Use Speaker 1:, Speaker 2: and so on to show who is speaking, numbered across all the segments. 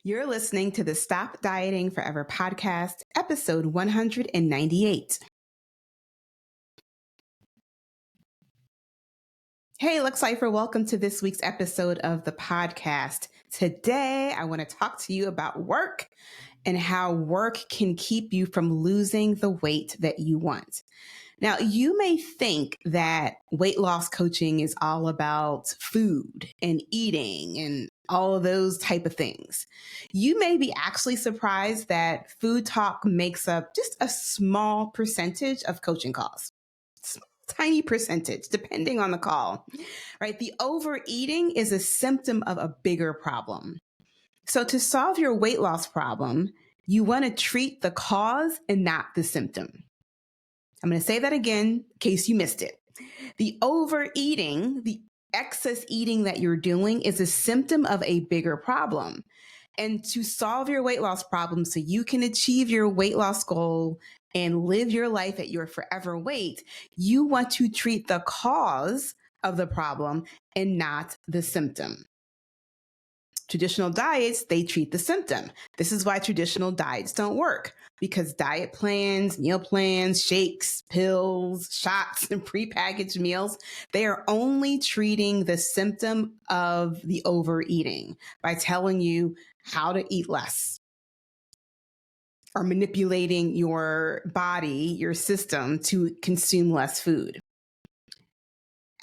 Speaker 1: You're listening to the Stop Dieting Forever podcast, episode 198. Hey, Luxlifer, welcome to this week's episode of the podcast. Today, I want to talk to you about work and how work can keep you from losing the weight that you want. Now, you may think that weight loss coaching is all about food and eating and all of those type of things. You may be actually surprised that food talk makes up just a small percentage of coaching calls. Tiny percentage, depending on the call, right? The overeating is a symptom of a bigger problem. So to solve your weight loss problem, you want to treat the cause and not the symptom. I'm going to say that again in case you missed it. The overeating, the excess eating that you're doing is a symptom of a bigger problem. And to solve your weight loss problem so you can achieve your weight loss goal and live your life at your forever weight, you want to treat the cause of the problem and not the symptom. Traditional diets, they treat the symptom. This is why traditional diets don't work, because diet plans, meal plans, shakes, pills, shots, and prepackaged meals, they are only treating the symptom of the overeating by telling you how to eat less or manipulating your body, your system to consume less food.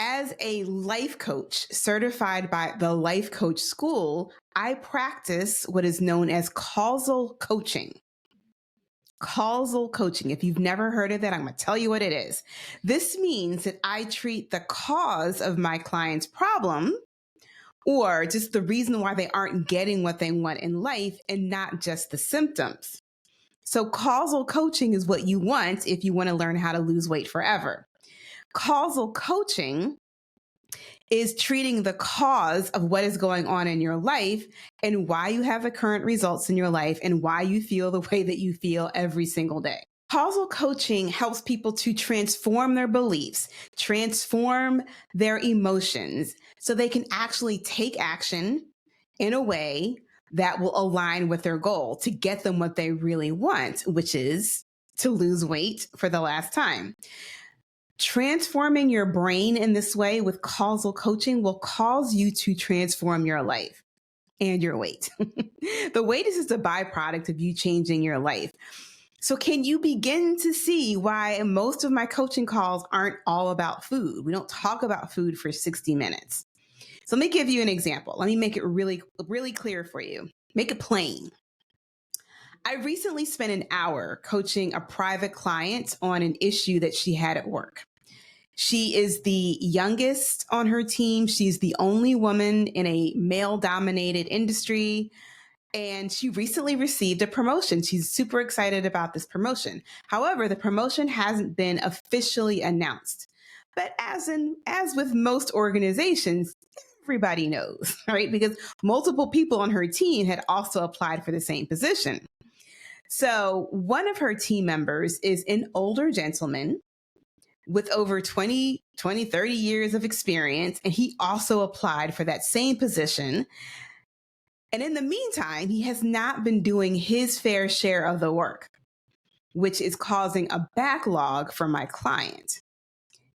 Speaker 1: As a life coach certified by the Life Coach School, I practice what is known as causal coaching. Causal coaching. If you've never heard of that, I'm going to tell you what it is. This means that I treat the cause of my client's problem or just the reason why they aren't getting what they want in life and not just the symptoms. So causal coaching is what you want if you want to learn how to lose weight forever. Causal coaching is treating the cause of what is going on in your life and why you have the current results in your life and why you feel the way that you feel every single day. Causal coaching helps people to transform their beliefs, transform their emotions, so they can actually take action in a way that will align with their goal to get them what they really want, which is to lose weight for the last time. Transforming your brain in this way with causal coaching will cause you to transform your life and your weight. The weight is just a byproduct of you changing your life. So can you begin to see why most of my coaching calls aren't all about food? We don't talk about food for 60 minutes. So let me give you an example. Let me make it really, really clear for you. Make it plain. I recently spent an hour coaching a private client on an issue that she had at work. She is the youngest on her team. She's the only woman in a male-dominated industry, and she recently received a promotion. She's super excited about this promotion. However, the promotion hasn't been officially announced. But as with most organizations, everybody knows, right? Because multiple people on her team had also applied for the same position. So one of her team members is an older gentleman with over 30 years of experience, and he also applied for that same position. And in the meantime, he has not been doing his fair share of the work, which is causing a backlog for my client,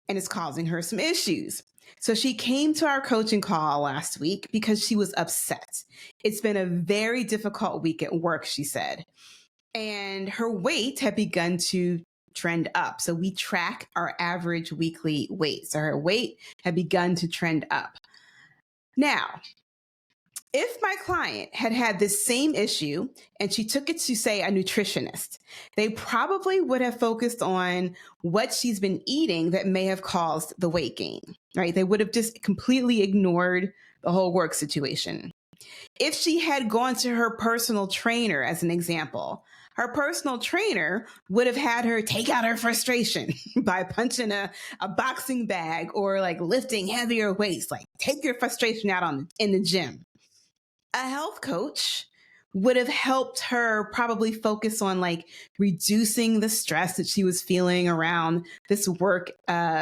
Speaker 1: and it's causing her some issues. So she came to our coaching call last week because she was upset. It's been a very difficult week at work, she said. And her weight had begun to trend up. So we track our average weekly weight. So her weight had begun to trend up. Now, if my client had had this same issue and she took it to, say, a nutritionist, they probably would have focused on what she's been eating that may have caused the weight gain, right? They would have just completely ignored the whole work situation. If she had gone to her personal trainer, as an example, her personal trainer would have had her take out her frustration by punching a boxing bag or like lifting heavier weights, like take your frustration out in the gym. A health coach would have helped her probably focus on like reducing the stress that she was feeling around this work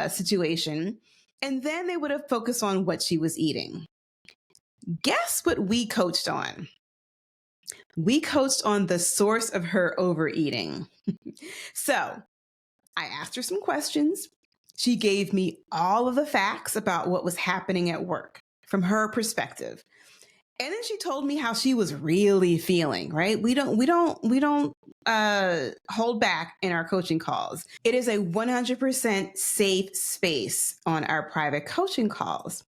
Speaker 1: situation. And then they would have focused on what she was eating. Guess what we coached on? We coached on the source of her overeating. So I asked her some questions. She gave me all of the facts about what was happening at work from her perspective. And then she told me how she was really feeling, right? We don't hold back in our coaching calls. It is a 100% safe space on our private coaching calls.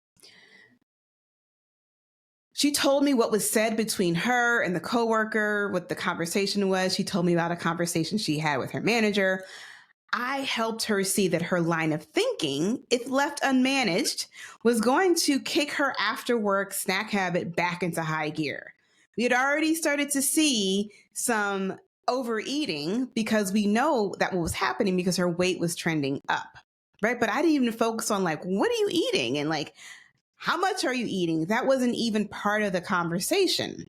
Speaker 1: She told me what was said between her and the coworker, what the conversation was. She told me about a conversation she had with her manager. I helped her see that her line of thinking, if left unmanaged, was going to kick her after work snack habit back into high gear. We had already started to see some overeating because we know that what was happening because her weight was trending up, right? But I didn't even focus on like, what are you eating? And like, how much are you eating? That wasn't even part of the conversation.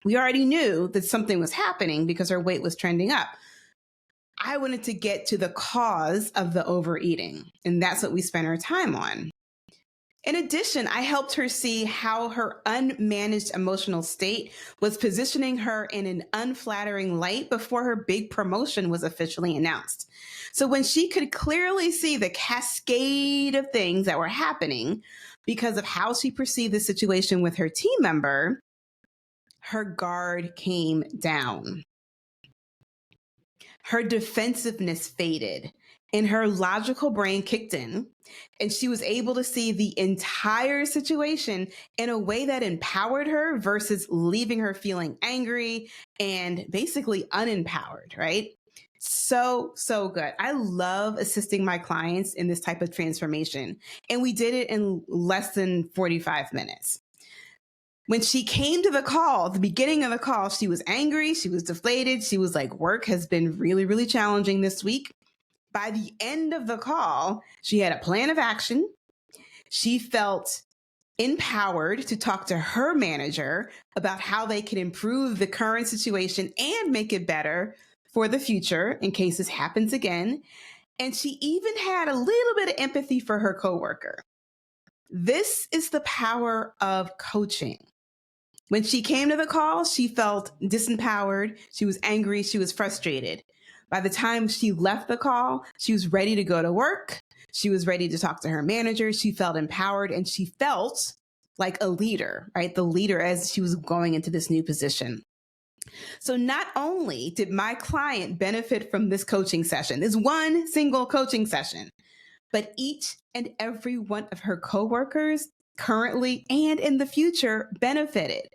Speaker 1: We already knew that something was happening because her weight was trending up. I wanted to get to the cause of the overeating, and that's what we spent our time on. In addition, I helped her see how her unmanaged emotional state was positioning her in an unflattering light before her big promotion was officially announced. So when she could clearly see the cascade of things that were happening because of how she perceived the situation with her team member, her guard came down. Her defensiveness faded and her logical brain kicked in, and she was able to see the entire situation in a way that empowered her versus leaving her feeling angry and basically unempowered, right? So good. I love assisting my clients in this type of transformation, and we did it in less than 45 minutes. When she came to the call, the beginning of the call, she was angry. She was deflated. She was like, work has been really, really challenging this week. By the end of the call, she had a plan of action. She felt empowered to talk to her manager about how they can improve the current situation and make it better for the future in case this happens again. And she even had a little bit of empathy for her coworker. This is the power of coaching. When she came to the call, she felt disempowered. She was angry. She was frustrated. By the time she left the call, she was ready to go to work. She was ready to talk to her manager. She felt empowered and she felt like a leader, right? The leader as she was going into this new position. So not only did my client benefit from this coaching session, this one single coaching session, but each and every one of her coworkers currently and in the future benefited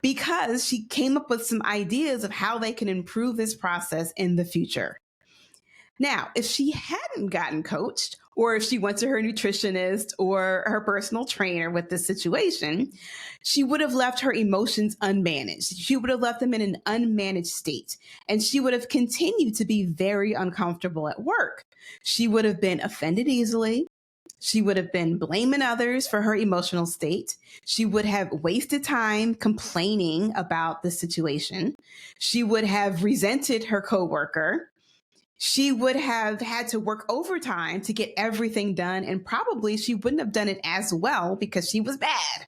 Speaker 1: because she came up with some ideas of how they can improve this process in the future. Now, if she hadn't gotten coached, or if she went to her nutritionist or her personal trainer with this situation, she would have left her emotions unmanaged. She would have left them in an unmanaged state, and she would have continued to be very uncomfortable at work. She would have been offended easily. She would have been blaming others for her emotional state. She would have wasted time complaining about the situation. She would have resented her coworker. She would have had to work overtime to get everything done, and probably she wouldn't have done it as well because she was bad.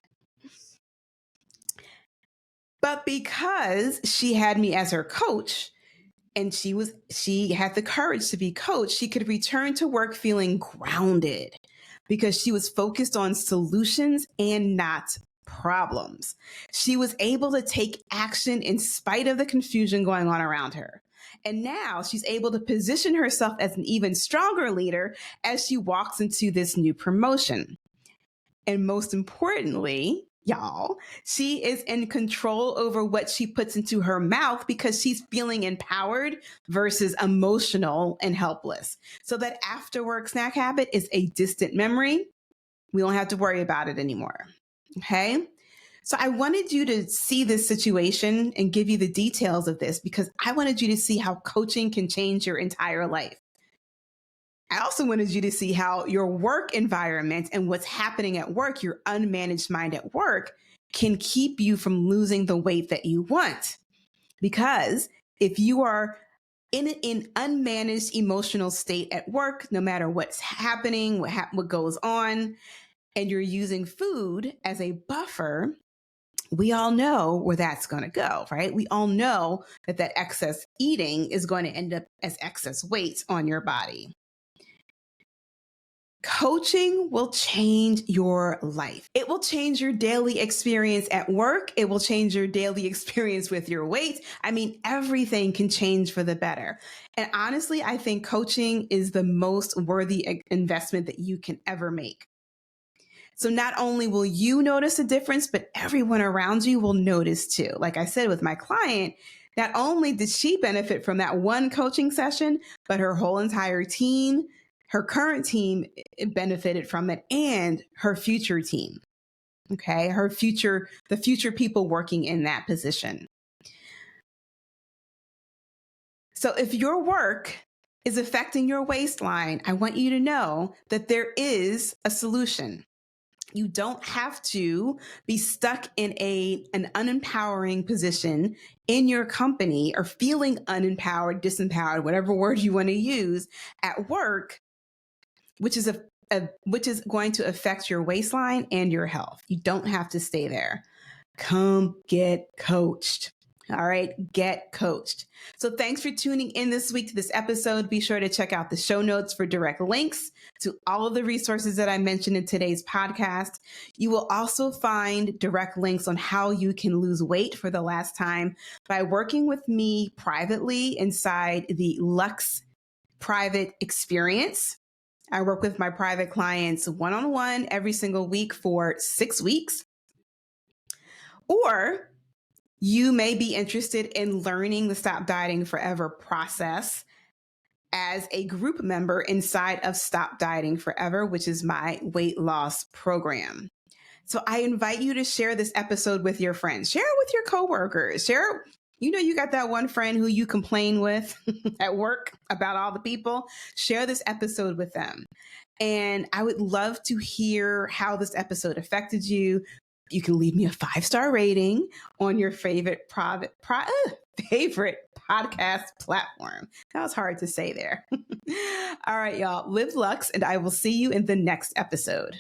Speaker 1: But because she had me as her coach, and she had the courage to be coached, she could return to work feeling grounded because she was focused on solutions and not problems. She was able to take action in spite of the confusion going on around her. And now she's able to position herself as an even stronger leader as she walks into this new promotion. And most importantly, y'all, she is in control over what she puts into her mouth because she's feeling empowered versus emotional and helpless. So that after work snack habit is a distant memory. We don't have to worry about it anymore. Okay. So I wanted you to see this situation and give you the details of this because I wanted you to see how coaching can change your entire life. I also wanted you to see how your work environment and what's happening at work, your unmanaged mind at work, can keep you from losing the weight that you want. Because if you are in an unmanaged emotional state at work, no matter what's happening, what goes on, and you're using food as a buffer, we all know where that's going to go, right? We all know that that excess eating is going to end up as excess weight on your body. Coaching will change your life. It will change your daily experience at work. It will change your daily experience with your weight. I mean, everything can change for the better. And honestly, I think coaching is the most worthy investment that you can ever make. So not only will you notice a difference, but everyone around you will notice too. Like I said with my client, not only did she benefit from that one coaching session, but her whole entire team, her current team benefited from it, and her future team. Okay. The future people working in that position. So if your work is affecting your waistline, I want you to know that there is a solution. You don't have to be stuck in an unempowering position in your company or feeling unempowered, disempowered, whatever word you want to use at work, which is which is going to affect your waistline and your health. You don't have to stay there. Come get coached. All right, get coached. So thanks for tuning in this week to this episode. Be sure to check out the show notes for direct links to all of the resources that I mentioned in today's podcast. You will also find direct links on how you can lose weight for the last time by working with me privately inside the Luxe Private Experience. I work with my private clients one-on-one every single week for 6 weeks. Or you may be interested in learning the Stop Dieting Forever process as a group member inside of Stop Dieting Forever, which is my weight loss program. So I invite you to share this episode with your friends. Share it with your coworkers. Share it. You got that one friend who you complain with at work about all the people. Share this episode with them. And I would love to hear how this episode affected you. You can leave me a 5-star rating on your favorite favorite podcast platform. That was hard to say there. All right, y'all. Live Luxe, and I will see you in the next episode.